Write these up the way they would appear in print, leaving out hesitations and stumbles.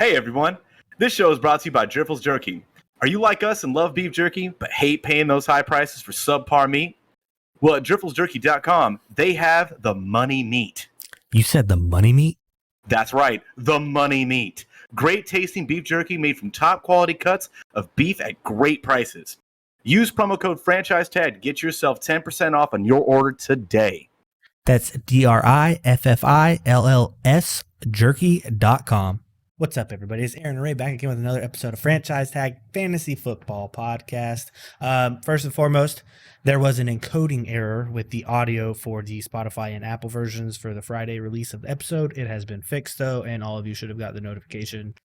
Hey everyone, this show is brought to you by Driffel's Jerky. Are you like us and love beef jerky, but hate paying those high prices for subpar meat? Well, at DrifflesJerky.com, they have the money meat. You said the money meat? That's right, the money meat. Great tasting beef jerky made from top quality cuts of beef at great prices. Use promo code FranchiseTag to get yourself 10% off on your order today. That's DRIFFILLS jerky.com. What's up, everybody? It's Aaron and Ray back again with another episode of Franchise Tag Fantasy Football Podcast. First and foremost, there was an encoding error with the audio for the Spotify and Apple versions for the Friday release of the episode. It has been fixed, though, and all of you should have got the notification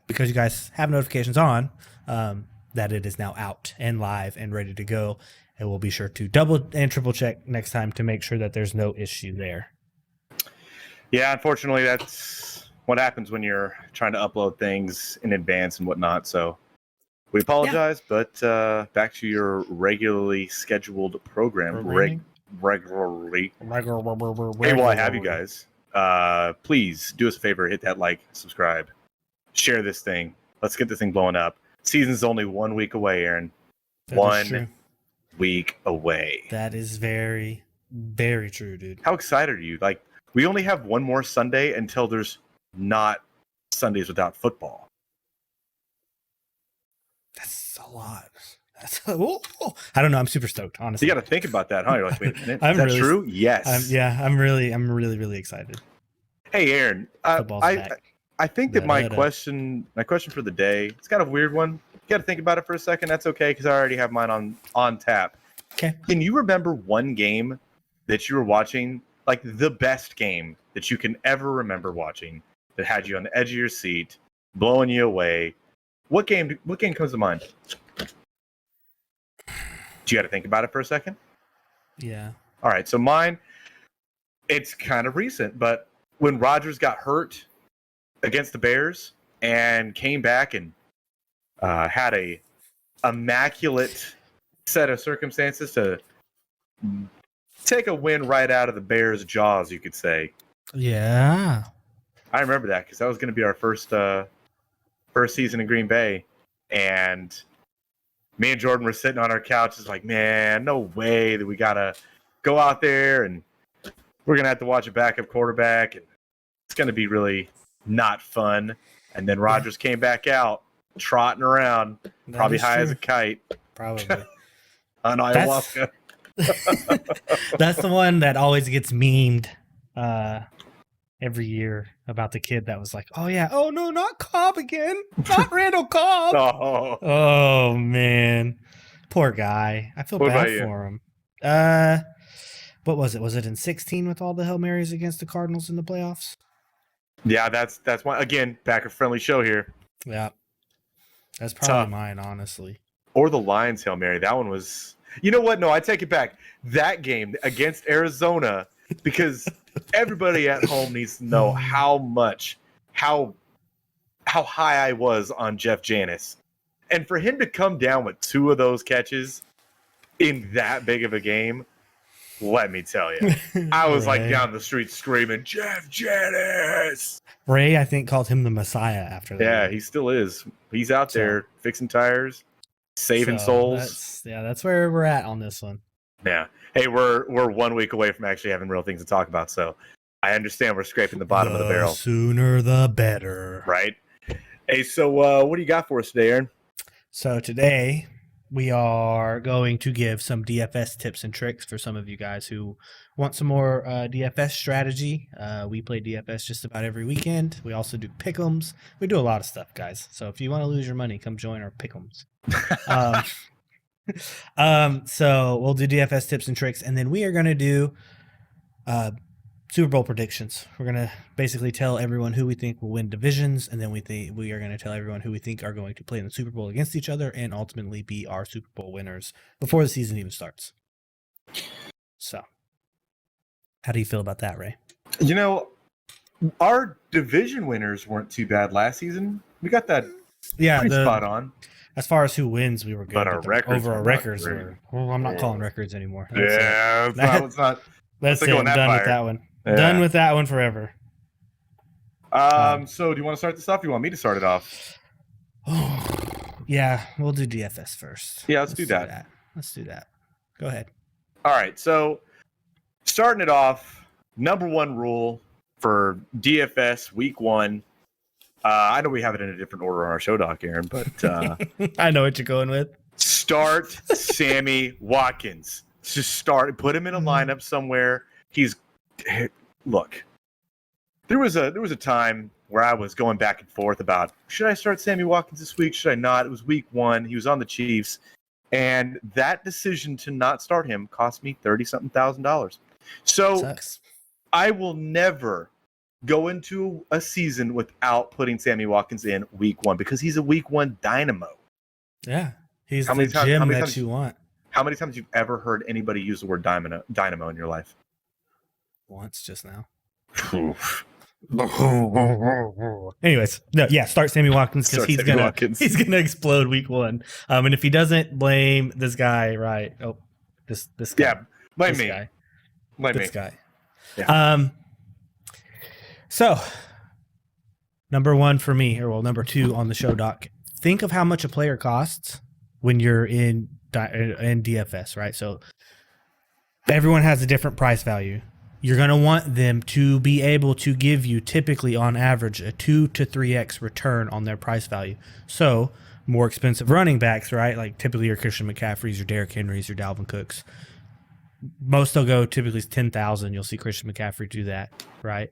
because you guys have notifications on that it is now out and live and ready to go. And we'll be sure to double and triple check next time to make sure that there's no issue there. Yeah, unfortunately, that's what happens when you're trying to upload things in advance and whatnot. So we apologize, but back to your regularly scheduled program. Regularly. Hey, while I have you guys, please do us a favor, hit that like, subscribe, share this thing. Let's get this thing blowing up. Season's only 1 week away, Aaron. That 1 week away. That is very, very true, dude. How excited are you? Like, we only have one more Sunday until there's not Sundays without football. That's a lot. I don't know. I'm super stoked, honestly. You got to think about that, huh? You're like, wait a minute. Is that true? Yes. I'm really excited. Hey, Aaron. I think that my question for the day, it's kind of a weird one. You got to think about it for a second. That's okay, because I already have mine on tap. Okay. Can you remember one game that you were watching, like the best game that you can ever remember watching, that had you on the edge of your seat, blowing you away? What game comes to mind? Do you got to think about it for a second? Yeah. All right. So mine, it's kind of recent, but when Rodgers got hurt against the Bears and came back and had a immaculate set of circumstances to take a win right out of the Bears' jaws, you could say. Yeah. I remember that because that was going to be our first season in Green Bay. And me and Jordan were sitting on our couches like, man, no way that we got to go out there and we're going to have to watch a backup quarterback. And it's going to be really not fun. And then Rodgers came back out, trotting around, probably high as a kite. Probably. On ayahuasca. That's the one that always gets memed every year about the kid that was like, oh yeah, oh no, not Cobb again, not Randall Cobb. Oh man, poor guy. I feel bad for him. What was it? Was it in 16 with all the Hail Marys against the Cardinals in the playoffs? Yeah, that's why, again, backer friendly show here. Yeah, that's probably mine, honestly. Or the Lions Hail Mary. That one was. You know what? No, I take it back. That game against Arizona, because everybody at home needs to know how high I was on Jeff Janis. And for him to come down with 2 of those catches in that big of a game, let me tell you, I was like down the street screaming, Jeff Janis! Ray, I think, called him the Messiah after that. Yeah, he still is. He's out there fixing tires, saving souls. That's where we're at on this one. Yeah. Hey, we're 1 week away from actually having real things to talk about, so I understand we're scraping the bottom of the barrel. Sooner the better. Right. Hey, so what do you got for us today, Aaron? So today we are going to give some DFS tips and tricks for some of you guys who want some more DFS strategy. We play DFS just about every weekend. We also do pick'ems. We do a lot of stuff, guys. So if you want to lose your money, come join our pick'ems. So we'll do DFS tips and tricks, and then we are going to do Super Bowl predictions. We're going to basically tell everyone who we think will win divisions, and then we are going to tell everyone who we think are going to play in the Super Bowl against each other and ultimately be our Super Bowl winners before the season even starts. So, how do you feel about that, Ray? You know, our division winners weren't too bad last season. We got that spot on. As far as who wins, we were good. But our records were. Well, I'm not calling records anymore. It's not. That's it. I'm done with that one. Yeah. Done with that one forever. So do you want to start this off? Or you want me to start it off? Yeah, we'll do DFS first. Yeah, let's do that. Let's do that. Go ahead. All right. So starting it off, number one rule for DFS week 1. I know we have it in a different order on our show doc, Aaron, but I know what you're going with. Start Sammy Watkins. Just put him in a lineup somewhere. Look. There was a time where I was going back and forth about, should I start Sammy Watkins this week? Should I not? It was week 1. He was on the Chiefs. And that decision to not start him cost me $30-something thousand. So Sucks. I will never go into a season without putting Sammy Watkins in week 1 because he's a week 1 dynamo. Yeah. He's the gym that you want. How many times you've ever heard anybody use the word dynamo in your life? Once just now. Anyways, no, yeah, start Sammy Watkins because he's gonna explode week 1. And if he doesn't, blame this guy, right? Oh, this guy. Yeah, blame me. This guy. Yeah. So number 1 for me, number 2 on the show doc. Think of how much a player costs when you're in DFS, right? So everyone has a different price value. You're going to want them to be able to give you typically on average a 2 to 3x return on their price value. So more expensive running backs, right? Like typically your Christian McCaffreys, your Derrick Henrys, your Dalvin Cooks. Most they'll go typically 10,000. You'll see Christian McCaffrey do that, right?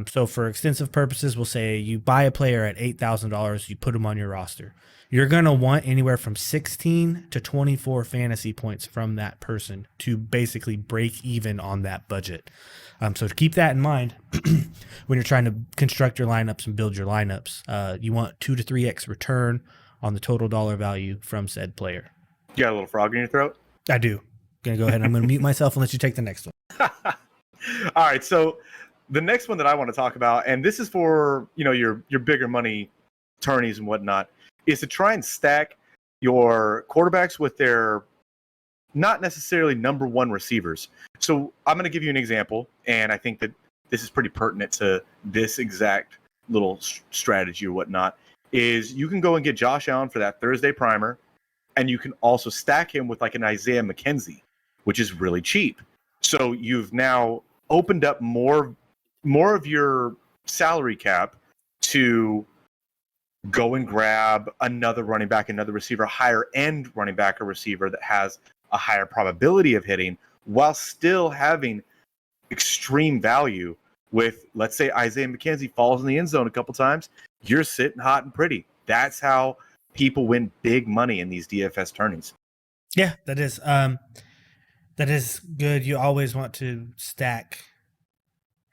So for extensive purposes, we'll say you buy a player at $8,000, you put him on your roster. You're going to want anywhere from 16 to 24 fantasy points from that person to basically break even on that budget. So to keep that in mind, when you're trying to construct your lineups and build your lineups, you want 2 to 3x return on the total dollar value from said player. You got a little frog in your throat? I do. Going to go ahead and I'm going to mute myself and let you take the next one. All right. So the next one that I want to talk about, and this is for, your bigger money tourneys and whatnot, is to try and stack your quarterbacks with their not necessarily number 1 receivers. So I'm going to give you an example, and I think that this is pretty pertinent to this exact little strategy or whatnot, is you can go and get Josh Allen for that Thursday primer, and you can also stack him with like an Isaiah McKenzie, which is really cheap. So you've now opened up more of your salary cap to go and grab another running back, another receiver, higher end running back or receiver that has a higher probability of hitting while still having extreme value with, let's say, Isaiah McKenzie falls in the end zone a couple times. You're sitting hot and pretty. That's how people win big money in these DFS tourneys. Yeah, that is good. You always want to stack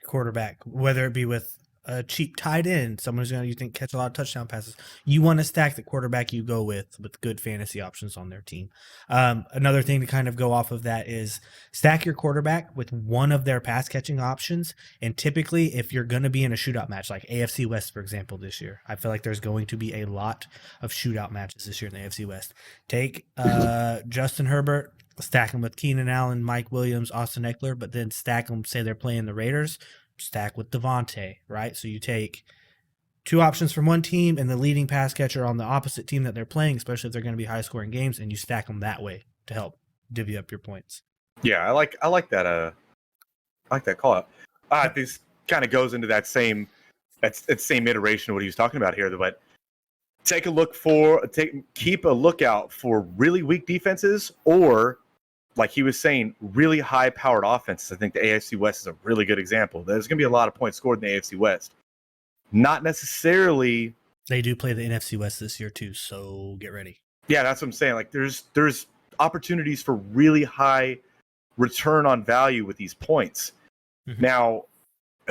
quarterback, whether it be with a cheap tight end, someone who's going to catch a lot of touchdown passes. You want to stack the quarterback you go with good fantasy options on their team. Another thing to kind of go off of that is stack your quarterback with one of their pass catching options. And typically, if you're going to be in a shootout match, like AFC West, for example, this year, I feel like there's going to be a lot of shootout matches this year in the AFC West. Take Justin Herbert, stack him with Keenan Allen, Mike Williams, Austin Eckler, but then stack them, say they're playing the Raiders, stack with Devontae, right? So you take two options from one team and the leading pass catcher on the opposite team that they're playing, especially if they're going to be high scoring games, and you stack them that way to help divvy up your points. Yeah, I like that. I like that call out. This kind of goes into that same iteration of what he was talking about here. But keep a lookout for really weak defenses, or like he was saying, really high-powered offenses. I think the AFC West is a really good example. There's going to be a lot of points scored in the AFC West. Not necessarily. They do play the NFC West this year too, so get ready. Yeah, that's what I'm saying. Like there's opportunities for really high return on value with these points. Mm-hmm. Now,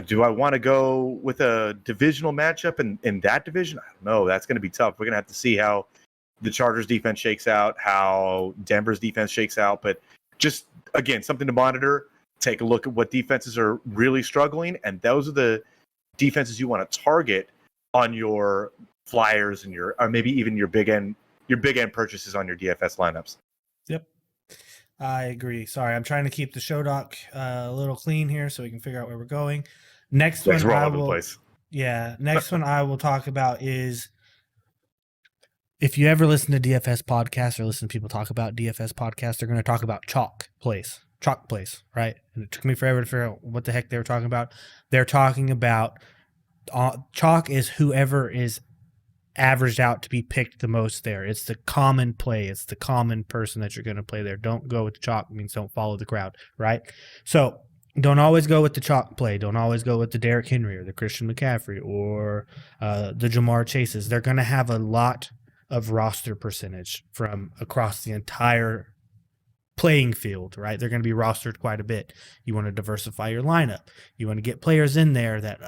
do I want to go with a divisional matchup in that division? I don't know. That's going to be tough. We're going to have to see how the Chargers defense shakes out, how Denver's defense shakes out. But just, again, something to monitor. Take a look at what defenses are really struggling, and those are the defenses you want to target on your flyers and or maybe even your big end purchases on your DFS lineups. Yep. I agree. Sorry, I'm trying to keep the show doc a little clean here so we can figure out where we're going. Next one, we're all over the place. Yeah. Next one I will talk about is if you ever listen to DFS podcasts or listen to people talk about DFS podcasts, they're going to talk about chalk plays, right? And it took me forever to figure out what the heck they were talking about. They're talking about chalk is whoever is averaged out to be picked the most there. It's the common play. It's the common person that you're going to play there. Don't go with the chalk. It means don't follow the crowd, right? So don't always go with the chalk play. Don't always go with the Derrick Henry or the Christian McCaffrey or the Jamar Chases. They're going to have a lot of roster percentage from across the entire playing field, right? They're going to be rostered quite a bit. You want to diversify your lineup. You want to get players in there that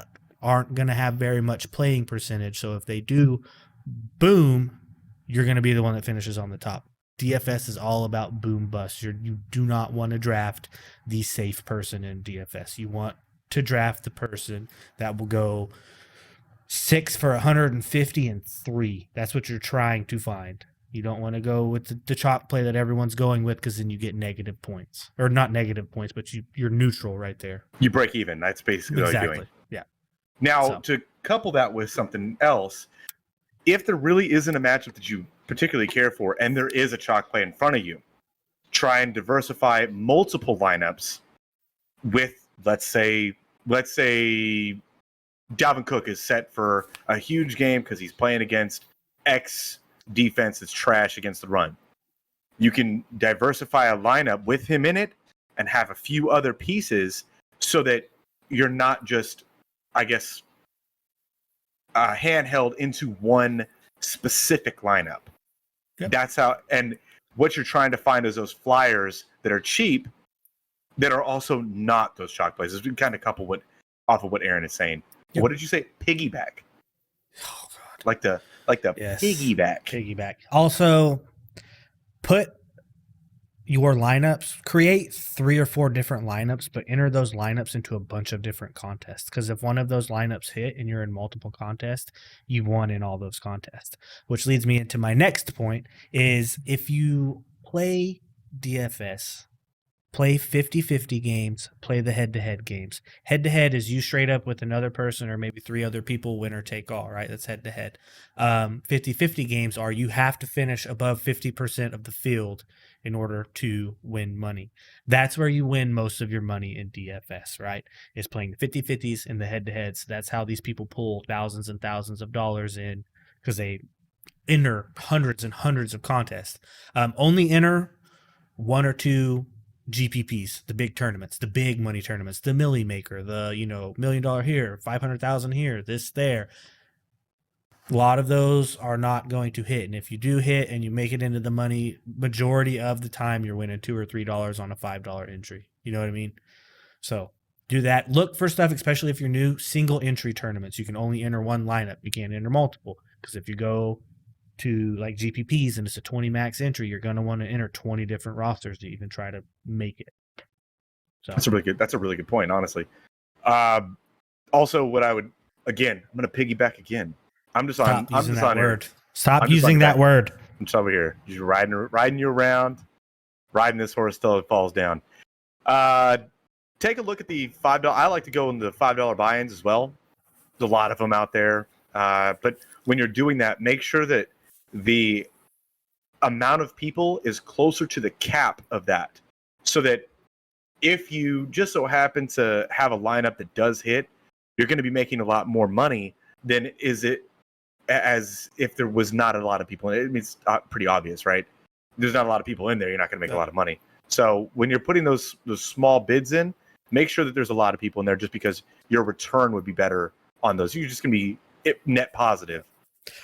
aren't going to have very much playing percentage. So if they do, boom, you're going to be the one that finishes on the top. DFS is all about boom bust. You do not want to draft the safe person in DFS. You want to draft the person that will go 6 for 150 and 3. That's what you're trying to find. You don't want to go with the chalk play that everyone's going with because then you get negative points. Or not negative points, but you're neutral right there. You break even. That's basically what you're doing. Yeah. Now, to couple that with something else, if there really isn't a matchup that you particularly care for and there is a chalk play in front of you, try and diversify multiple lineups with, let's say Dalvin Cook is set for a huge game because he's playing against X defense that's trash against the run. You can diversify a lineup with him in it and have a few other pieces so that you're not just, I guess, handheld into one specific lineup. Yep. That's how, and what you're trying to find is those flyers that are cheap that are also not those chalk plays. We can kind of couple off of what Aaron is saying. Yep. What did you say? Piggyback. Oh God. Like the yes. Piggyback. Also, put your lineups, create 3 or 4 different lineups, but enter those lineups into a bunch of different contests. Because if one of those lineups hit and you're in multiple contests, you won in all those contests. Which leads me into my next point is if you play DFS, play 50-50 games, play the head-to-head games. Head-to-head is you straight up with another person or maybe 3 other people, winner take all, right? That's head-to-head. 50-50 games are you have to finish above 50% of the field in order to win money. That's where you win most of your money in DFS, right? Is playing the 50-50s and the head-to-heads. That's how these people pull thousands and thousands of dollars in because they enter hundreds and hundreds of contests. Only enter 1 or 2 GPPs, the big tournaments, the big money tournaments, the Millie Maker, the $1 million here, 500,000 here, this there. A lot of those are not going to hit, and if you do hit and you make it into the money, majority of the time you're winning $2 or $3 on a $5 entry. You know what I mean? So do that. Look for stuff, especially if you're new. Single entry tournaments, you can only enter one lineup. You can't enter multiple because if you go to like GPPs and it's a 20 max entry, you're going to want to enter 20 different rosters to even try to make it. So that's a really good point, honestly. Also, what I would, again, I'm going to piggyback again. I'm just on word. Stop using that word. I'm just over here, just riding you around, riding this horse till it falls down. Take a look at the $5. I like to go in the $5 buy-ins as well. There's a lot of them out there, but when you're doing that, make sure that the amount of people is closer to the cap of that, so that if you just so happen to have a lineup that does hit, you're going to be making a lot more money than is it as if there was not a lot of people. I mean, it's pretty obvious, right? There's not a lot of people in there. You're not going to make a lot of money. So when you're putting those small bids in, make sure that there's a lot of people in there just because your return would be better on those. You're just going to be net positive.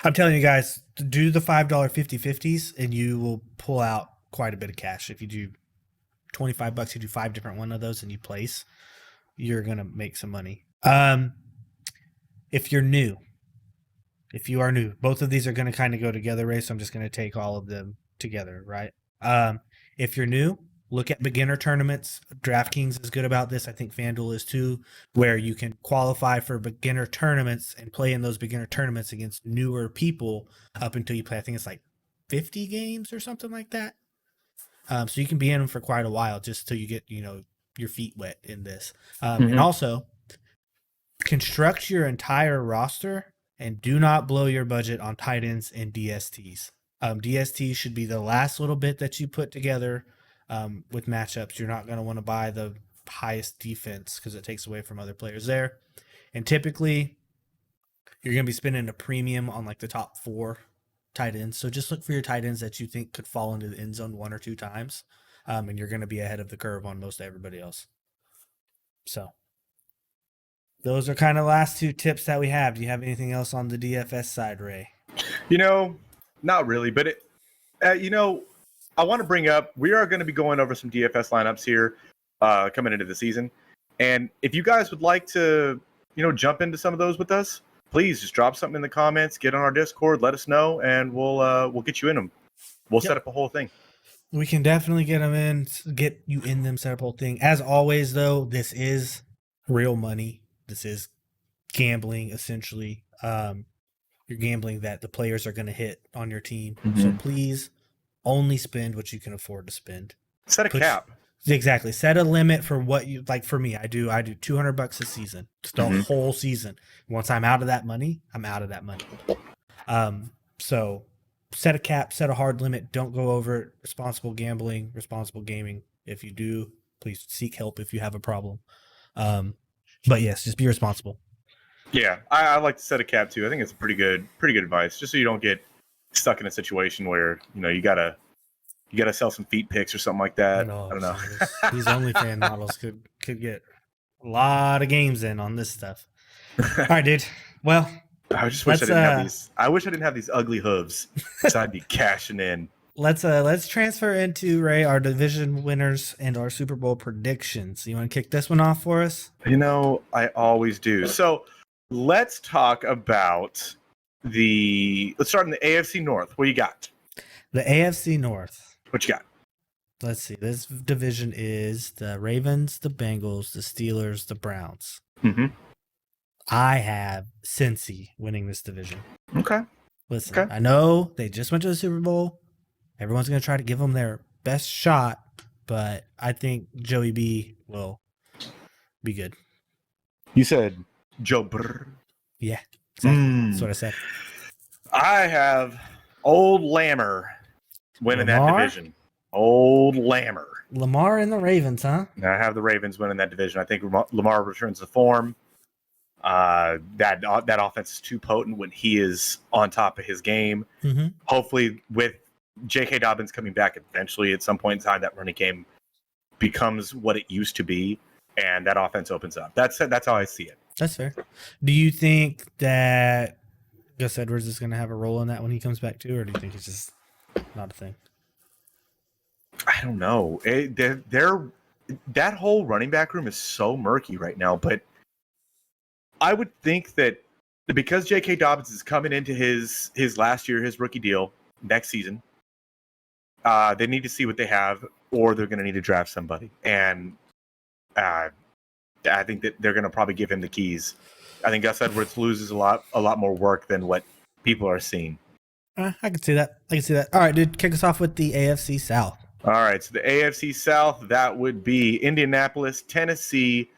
I'm telling you guys, do the $5 50-50s and you will pull out quite a bit of cash. If you do $25, you do 5 different one of those and you place, you're going to make some money. If you are new, both of these are going to kind of go together, Ray, so I'm just going to take all of them together, right? If you're new, look at beginner tournaments. DraftKings is good about this. I think FanDuel is too, where you can qualify for beginner tournaments and play in those beginner tournaments against newer people up until you play, I think it's like 50 games or something like that. So you can be in them for quite a while just till you get, your feet wet in this. And also, construct your entire roster and do not blow your budget on tight ends and DSTs. DST should be the last little bit that you put together with matchups. You're not going to want to buy the highest defense because it takes away from other players there. And typically, you're going to be spending a premium on like the top 4 tight ends. So just look for your tight ends that you think could fall into the end zone 1 or 2 times. And you're going to be ahead of the curve on most everybody else. So those are kind of last 2 tips that we have. Do you have anything else on the DFS side, Ray? Not really, but I want to bring up, we are going to be going over some DFS lineups here coming into the season. And if you guys would like to, jump into some of those with us, please just drop something in the comments, get on our Discord, let us know, and we'll get you in them. We'll set up a whole thing. We can definitely get you in them, set up a whole thing. As always, though, this is real money. This is gambling, essentially. You're gambling that the players are going to hit on your team. Mm-hmm. So please only spend what you can afford to spend. Set a cap. Exactly. Set a limit for what you like. For me, I do $200 a season. Just the whole season. Once I'm out of that money, I'm out of that money. So set a cap, set a hard limit. Don't go over it. Responsible gambling, responsible gaming. If you do, please seek help if you have a problem. But yes, just be responsible. Yeah, I like to set a cap too. I think it's pretty good advice, just so you don't get stuck in a situation where you gotta sell some feet pics or something like that. I don't know. These OnlyFans models could get a lot of games in on this stuff. All right, dude. Well, I just wish I didn't have these. I wish I didn't have these ugly hooves, so I'd be cashing in. Let's transfer into, Ray, our division winners and our Super Bowl predictions. You want to kick this one off for us? I always do. So let's talk about let's start in the AFC North. What you got? The AFC North. What you got? Let's see. This division is the Ravens, the Bengals, the Steelers, the Browns. Mm-hmm. I have Cincy winning this division. Okay. Listen, okay. I know they just went to the Super Bowl. Everyone's going to try to give them their best shot, but I think Joey B will be good. You said Joe Brr. Yeah, exactly. That's what I said. I have Old Lammer winning that division. Old Lammer. Lamar and the Ravens, huh? I have the Ravens winning that division. I think Lamar returns to form. That offense is too potent when he is on top of his game. Mm-hmm. Hopefully, with J.K. Dobbins coming back eventually at some point in time, that running game becomes what it used to be, and that offense opens up. That's how I see it. That's fair. Do you think that Gus Edwards is going to have a role in that when he comes back too, or do you think it's just not a thing? I don't know. That whole running back room is so murky right now, but I would think that because J.K. Dobbins is coming into his last year, his rookie deal next season, they need to see what they have, or they're going to need to draft somebody. And I think that they're going to probably give him the keys. I think Gus Edwards loses a lot more work than what people are seeing. I can see that. All right, dude, kick us off with the AFC South. All right, so the AFC South, that would be Indianapolis, Tennessee,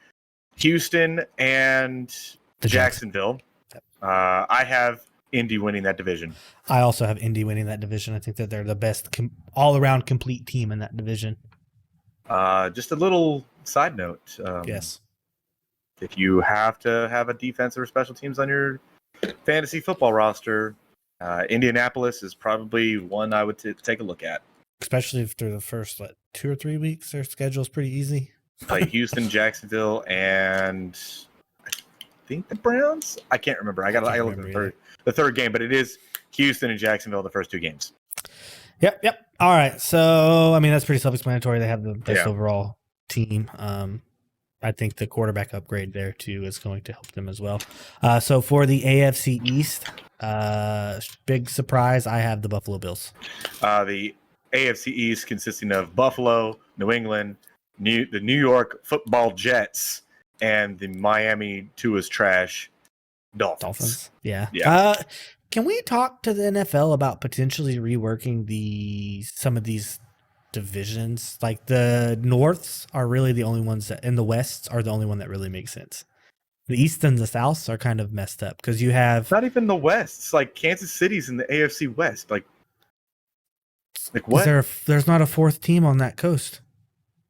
Houston, and Jacksonville. Yep. I have Indy winning that division. I also have Indy winning that division. I think that they're the best all-around complete team in that division. Just a little side note. Yes. If you have to have a defensive or special teams on your fantasy football roster, Indianapolis is probably one I would take a look at. Especially through the first 2 or 3 weeks, their schedule is pretty easy. Play Houston, Jacksonville, and I think the Browns. I can't remember. I got to look at the third game, but it is Houston and Jacksonville the first 2 games. Yep. All right. So I mean that's pretty self-explanatory. They have the best overall team. I think the quarterback upgrade there too is going to help them as well. So for the AFC East, big surprise, I have the Buffalo Bills. The AFC East consisting of Buffalo, New England, the New York Football Jets, and the Miami Tua's trash Dolphins. Yeah. Can we talk to the NFL about potentially reworking some of these divisions? Like the Norths are really the only ones and the Wests are the only one that really makes sense. The East and the South are kind of messed up because you have Not even the West. It's like Kansas City's in the AFC West. Like what? There's not a fourth team on that coast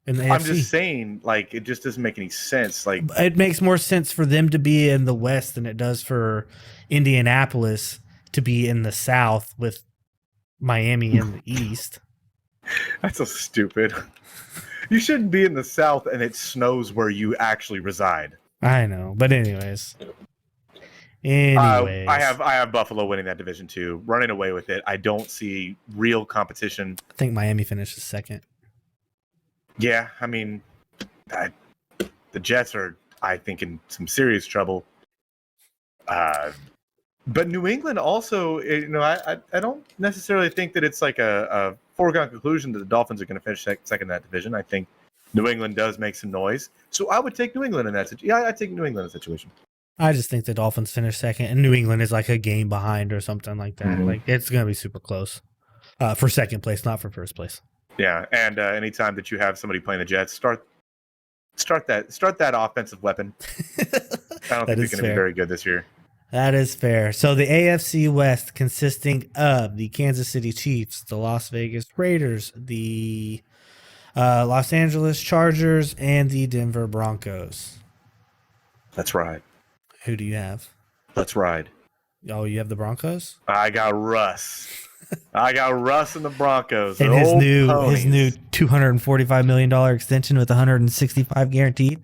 in the AFC. I'm just saying, like, it just doesn't make any sense. Like, it makes more sense for them to be in the West than it does for Indianapolis to be in the South with Miami in the East. That's so stupid. You shouldn't be in the South and it snows where you actually reside. I know, but anyways. I have Buffalo winning that division too, running away with it. I don't see real competition. I think Miami finishes second. Yeah, I mean, the Jets are, I think, in some serious trouble. But New England also, I don't necessarily think that it's like a foregone conclusion that the Dolphins are going to finish second in that division. I think New England does make some noise, so I would take New England in that situation. Yeah, I'd take New England in that situation. I just think the Dolphins finish second, and New England is like a game behind or something like that. Like it's going to be super close for second place, not for first place. Yeah, and anytime that you have somebody playing the Jets, start that offensive weapon. I don't think they're going to be very good this year. That is fair. So the AFC West, consisting of the Kansas City Chiefs, the Las Vegas Raiders, the Los Angeles Chargers, and the Denver Broncos. That's right. Who do you have? Let's ride. Oh, you have the Broncos? I got Russ. I got Russ and the Broncos. And his new $245 million extension with $165 guaranteed.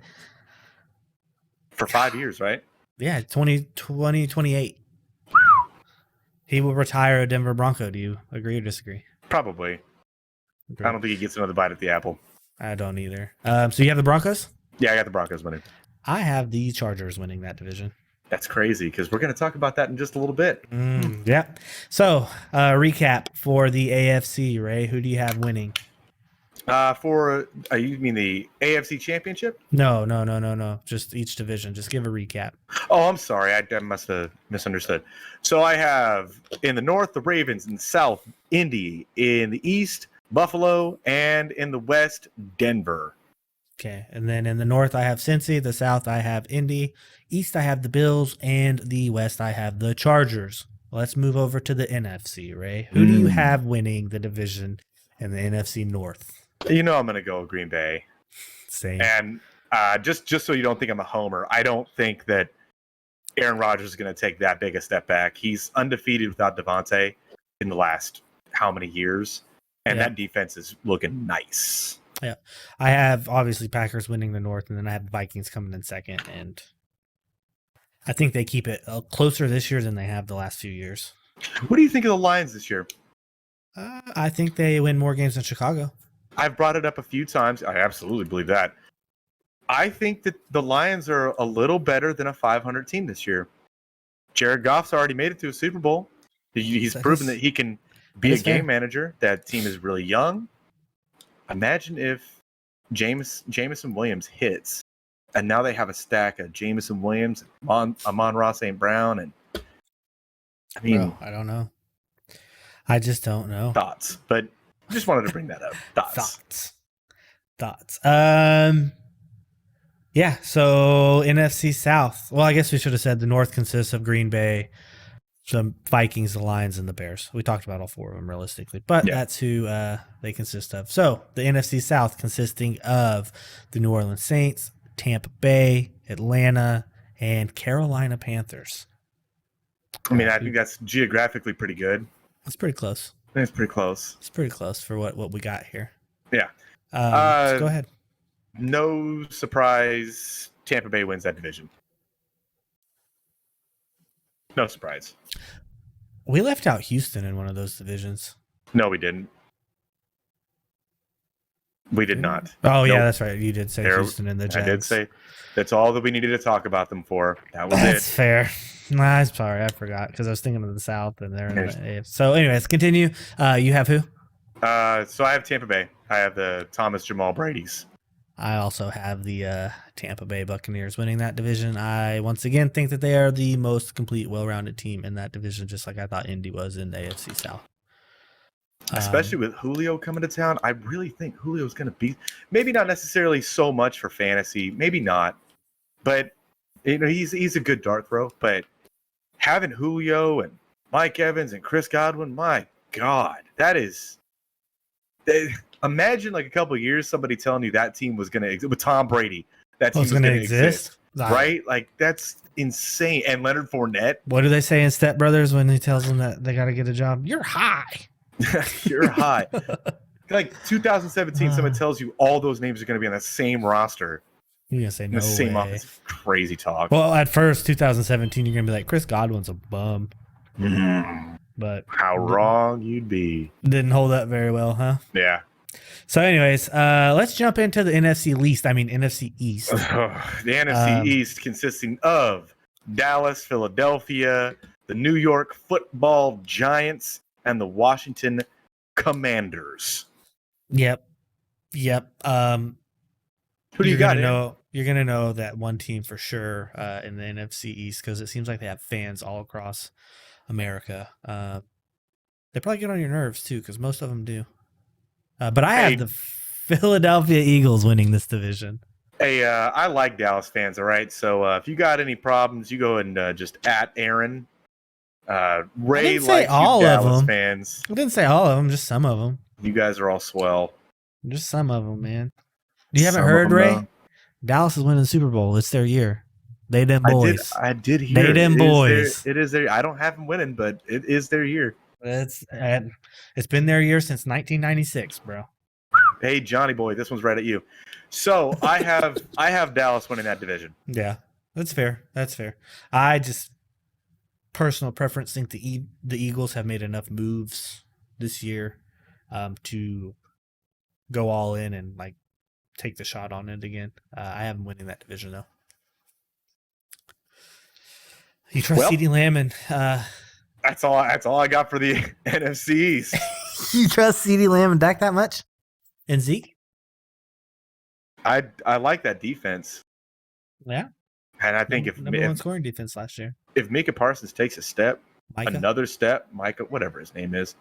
For 5 years, right? Yeah, 2028. He will retire a Denver Bronco. Do you agree or disagree? Probably. I don't think he gets another bite at the apple. I don't either. So you have the Broncos? Yeah, I got the Broncos winning. I have the Chargers winning that division. That's crazy because we're going to talk about that in just a little bit. Yeah. So, recap for the AFC, Ray. Who do you have winning? You mean the AFC Championship? No. Just each division. Just give a recap. Oh, I'm sorry. I must have misunderstood. So I have in the North, the Ravens. In the South, Indy. In the East, Buffalo. And in the West, Denver. Okay. And then in the North, I have Cincy. The South, I have Indy. East, I have the Bills. And the West, I have the Chargers. Let's move over to the NFC, Ray. Who do you have winning the division in the NFC North? I'm going to go Green Bay. Same. And just so you don't think I'm a homer, I don't think that Aaron Rodgers is going to take that big a step back. He's undefeated without Devontae in the last how many years? And that defense is looking nice. Yeah. I have, obviously, Packers winning the North, and then I have the Vikings coming in second. And I think they keep it closer this year than they have the last few years. What do you think of the Lions this year? I think they win more games than Chicago. I've brought it up a few times. I absolutely believe that. I think that the Lions are a little better than a 500 team this year. Jared Goff's already made it to a Super Bowl. He's proven that he can be a game manager. That team is really young. Imagine if Jameson Williams hits, and now they have a stack of Jameson Williams, Amon-Ra St. Brown, and I don't know. I just don't know. Thoughts, but just wanted to bring that up. Thoughts. Yeah. So NFC South. Well, I guess we should have said the North consists of Green Bay, the Vikings, the Lions, and the Bears. We talked about all four of them realistically, but that's who they consist of. So the NFC South consisting of the New Orleans Saints, Tampa Bay, Atlanta, and Carolina Panthers. I mean, I think that's geographically pretty good. It's pretty close. I think it's pretty close. It's pretty close for what we got here. Yeah. So go ahead. No surprise, Tampa Bay wins that division. No surprise. We left out Houston in one of those divisions. No, we didn't. We did not. Oh, yeah, that's right. You did say Houston and the Jets. I did say that's all that we needed to talk about them for. That was That's fair. Nah, I'm sorry. I forgot because I was thinking of the South and they're in the AFC. So, anyways, continue. You have who? So I have Tampa Bay. I have the Thomas Jamal Brady's. I also have the Tampa Bay Buccaneers winning that division. I, once again, think that they are the most complete, well-rounded team in that division, just like I thought Indy was in the AFC South. Especially with Julio coming to town, I really think Julio's going to be, maybe not necessarily so much for fantasy, maybe not, but he's a good dart throw, but having Julio and Mike Evans and Chris Godwin, my God, that is. Imagine like a couple of years, somebody telling you that team was going to exist with Tom Brady. That team was going to exist, right? Like that's insane. And Leonard Fournette. What do they say in Step Brothers when he tells them that they got to get a job? You're high. You're high. Like 2017, someone tells you all those names are going to be on the same roster. You're going to say no the same way. Offense. Crazy talk. Well, at first, 2017, you're going to be like, Chris Godwin's a bum. But how wrong you'd be. Didn't hold up very well, huh? Yeah. So anyways, let's jump into the NFC East. NFC East. The NFC East consisting of Dallas, Philadelphia, the New York Football Giants, and the Washington Commanders. Yep. Who do you got? You're gonna know that one team for sure in the NFC East because it seems like they have fans all across America. They probably get on your nerves too because most of them do. But I have the Philadelphia Eagles winning this division. Hey, I like Dallas fans. All right, so if you got any problems, you go and just at Aaron. Ray likes all you of Dallas them. fans. I didn't say all of them, just some of them. You guys are all swell. Just some of them, man. You haven't heard, Ray? Though. Dallas is winning the Super Bowl. It's their year. They them boys. I did hear. They them boys. It is their. I don't have them winning, but it is their year. It's been their year since 1996, bro. Hey, Johnny boy, this one's right at you. So I have Dallas winning that division. Yeah, that's fair. That's fair. I just personal preference think the Eagles have made enough moves this year to go all in and like take the shot on it again. I have them winning that division though. You trust CeeDee Lamb and that's all I got for the NFC East. You trust CeeDee Lamb and Dak that much? And Zeke? I like that defense. Yeah. And I think number one scoring defense last year. If Micah Parsons takes a step, Micah? another step, Micah, whatever his name is,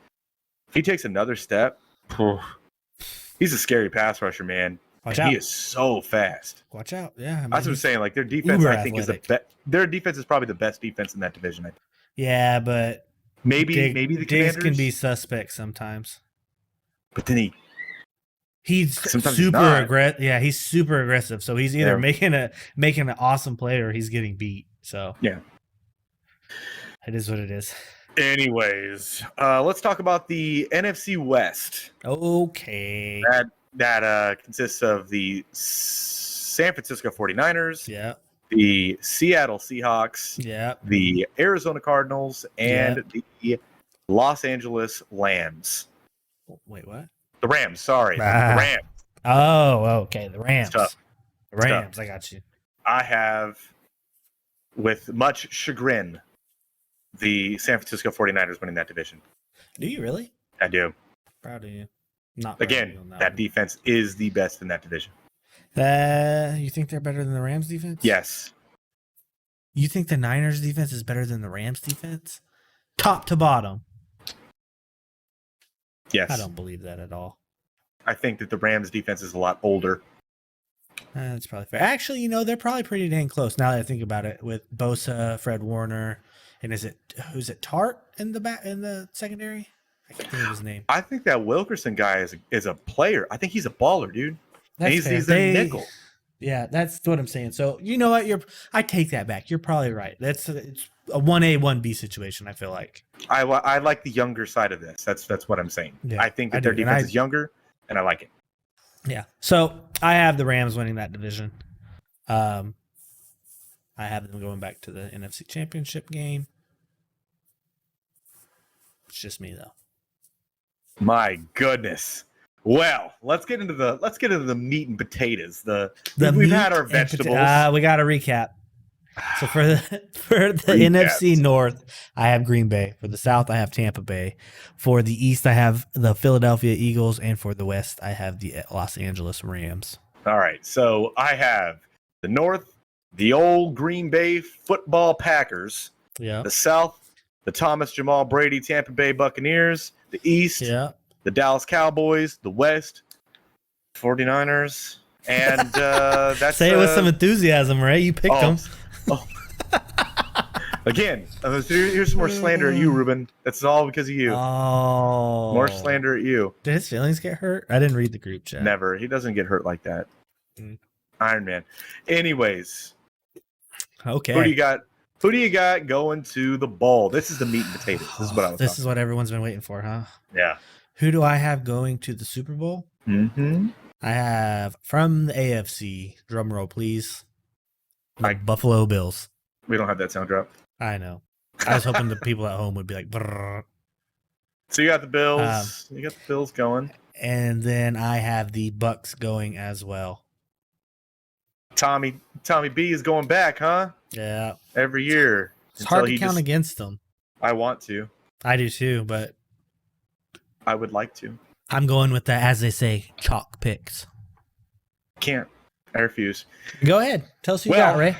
if he takes another step, he's a scary pass rusher, man. Watch out. He is so fast. Watch out. Yeah. I mean, that's what I'm saying. Like their defense, I think their defense is probably the best defense in that division. Yeah, but maybe the Diggs Commanders can be suspect sometimes. But then he's super aggressive. Yeah, he's super aggressive. So he's either making an awesome play or he's getting beat. So yeah, it is what it is. Anyways, let's talk about the NFC West. Okay. That consists of the San Francisco 49ers. Yeah. The Seattle Seahawks. Yeah. The Arizona Cardinals and the Los Angeles Lambs. Wait, what? The Rams, sorry. The Rams. Oh, okay. The Rams. The Rams, I got you. I have, with much chagrin, the San Francisco 49ers winning that division. Do you really? I do. Proud of you. Not again, that defense is the best in that division. You think they're better than the Rams defense? Yes. You think the Niners defense is better than the Rams defense? Top to bottom. Yes. I don't believe that at all. I think that the Rams defense is a lot older. That's probably fair. Actually, they're probably pretty dang close now that I think about it with Bosa, Fred Warner, and who's it Tart in the secondary? I can't think of his name. I think that Wilkerson guy is a player. I think he's a baller, dude. He's a nickel. Yeah, that's what I'm saying. So you know what? I take that back. You're probably right. It's a 1A, 1B situation, I feel like. I like the younger side of this. That's what I'm saying. Yeah, I think that their defense is younger, and I like it. Yeah. So I have the Rams winning that division. I have them going back to the NFC Championship game. It's just me, though. My goodness. Well, let's get into the meat and potatoes. We've had our vegetables. We got to recap. So for the NFC North, I have Green Bay. For the South, I have Tampa Bay. For the East, I have the Philadelphia Eagles, and for the West, I have the Los Angeles Rams. All right, so I have the North, the old Green Bay football Packers. Yeah. The South, the Thomas Jamal Brady Tampa Bay Buccaneers. The East, the Dallas Cowboys. The West, 49ers. And that's say it with some enthusiasm, Ray. You picked them. Oh, again, here's some more slander at you, Ruben. That's all because of you. Oh, More slander at you. Did his feelings get hurt? I didn't read the group chat. Never. He doesn't get hurt like that. Iron Man. Anyways, okay. Who do you got going to the bowl? This is the meat and potatoes. This is what I was. This is what everyone's been waiting for, huh? Yeah. Who do I have going to the Super Bowl? Mm-hmm. I have from the AFC. Drum roll, please. The Buffalo Bills. We don't have that sound drop. I know. I was hoping the people at home would be like. Brrr. So you got the Bills. You got the Bills going, and then I have the Bucks going as well. Tommy B is going back, huh? Yeah. Every year. It's hard to count against them. I want to. I do too, but I would like to. I'm going with the, as they say, chalk picks. Can't. I refuse. Go ahead. Tell us who you got, Ray.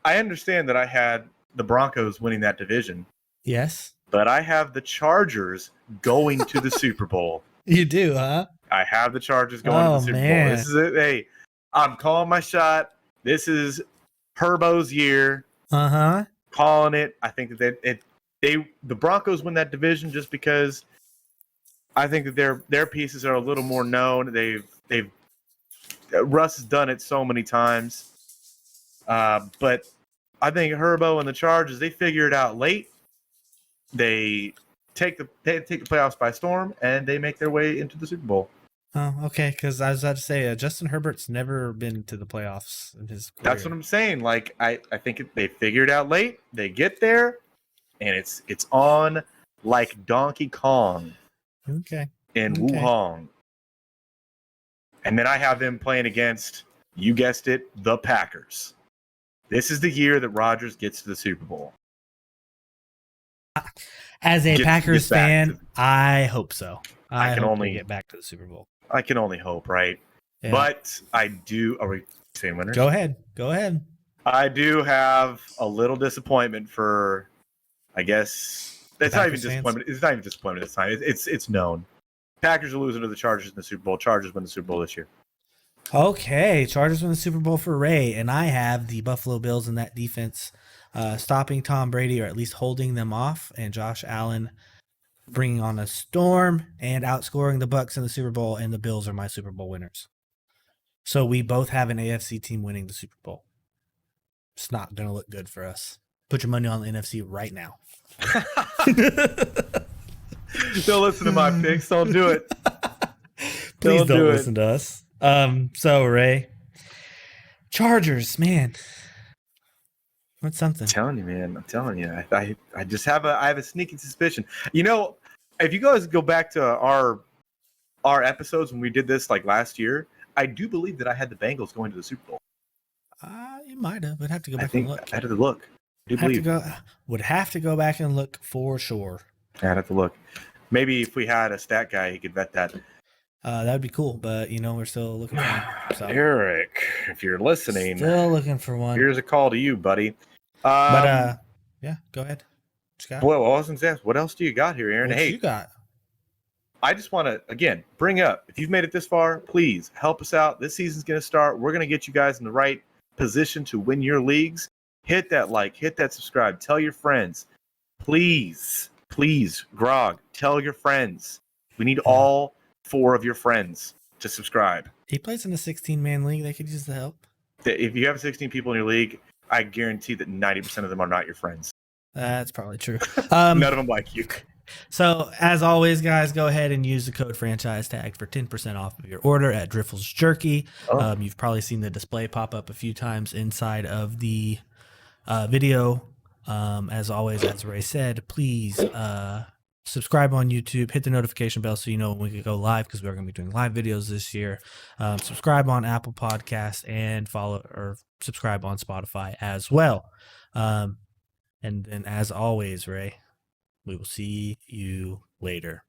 I understand that I had the Broncos winning that division. Yes. But I have the Chargers going to the Super Bowl. You do, huh? I have the Chargers going to the Super Bowl. This is it. Hey, I'm calling my shot. This is Herbo's year. Uh-huh. Calling it. I think that the Broncos win that division just because I think that their pieces are a little more known. Russ has done it so many times. But I think Herbo and the Chargers, they figure it out late. They take the playoffs by storm, and they make their way into the Super Bowl. Oh, okay. Because I was about to say, Justin Herbert's never been to the playoffs in his career. That's what I'm saying. Like I think they figure it out late. They get there, and it's on like Donkey Kong. Okay. In Wuhan. And then I have them playing against, you guessed it, the Packers. This is the year that Rodgers gets to the Super Bowl. As a Packers fan, I hope so. I can only get back to the Super Bowl. I can only hope, right? Yeah. But I do. Are we saying winners? Go ahead. I do have a little disappointment for, I guess, it's not even disappointment. It's not even disappointment this time. It's known. Packers are losing to the Chargers in the Super Bowl. Chargers win the Super Bowl this year. Okay, Chargers win the Super Bowl for Ray, and I have the Buffalo Bills in that defense stopping Tom Brady or at least holding them off, and Josh Allen bringing on a storm and outscoring the Bucks in the Super Bowl, and the Bills are my Super Bowl winners. So we both have an AFC team winning the Super Bowl. It's not going to look good for us. Put your money on the NFC right now. Don't listen to my picks. Don't do it. Please don't listen to us. So Ray, Chargers, man, what's something? I'm telling you. I just have a sneaking suspicion. You know, if you guys go back to our episodes when we did this like last year, I do believe that I had the Bengals going to the Super Bowl. You might have. I'd have to go back and look. I had to look. Would have to go back and look for sure. I'd have to look. Maybe if we had a stat guy, he could vet that. That would be cool, but we're still looking for one. So. Eric, if you're listening, still looking for one. Here's a call to you, buddy. Yeah, go ahead. Well, I was going to ask, what else do you got here, Aaron? What you got? I just want to, again, bring up, if you've made it this far, please help us out. This season's going to start. We're going to get you guys in the right position to win your leagues. Hit that like, hit that subscribe. Tell your friends. Please, Grog, tell your friends. We need all 4 of your friends to subscribe. He plays in a 16-man league. They could use the help. If you have 16 people in your league, I guarantee that 90% of them are not your friends. That's probably true. None of them like you. So, as always, guys, go ahead and use the code franchise tag for 10% off of your order at Driffle's Jerky. Oh. You've probably seen the display pop up a few times inside of the video. As always, as Ray said, please subscribe on YouTube, hit the notification bell so you know when we can go live, because we're going to be doing live videos this year. Subscribe on Apple Podcasts and follow or subscribe on Spotify as well. And then, as always, Ray, we will see you later.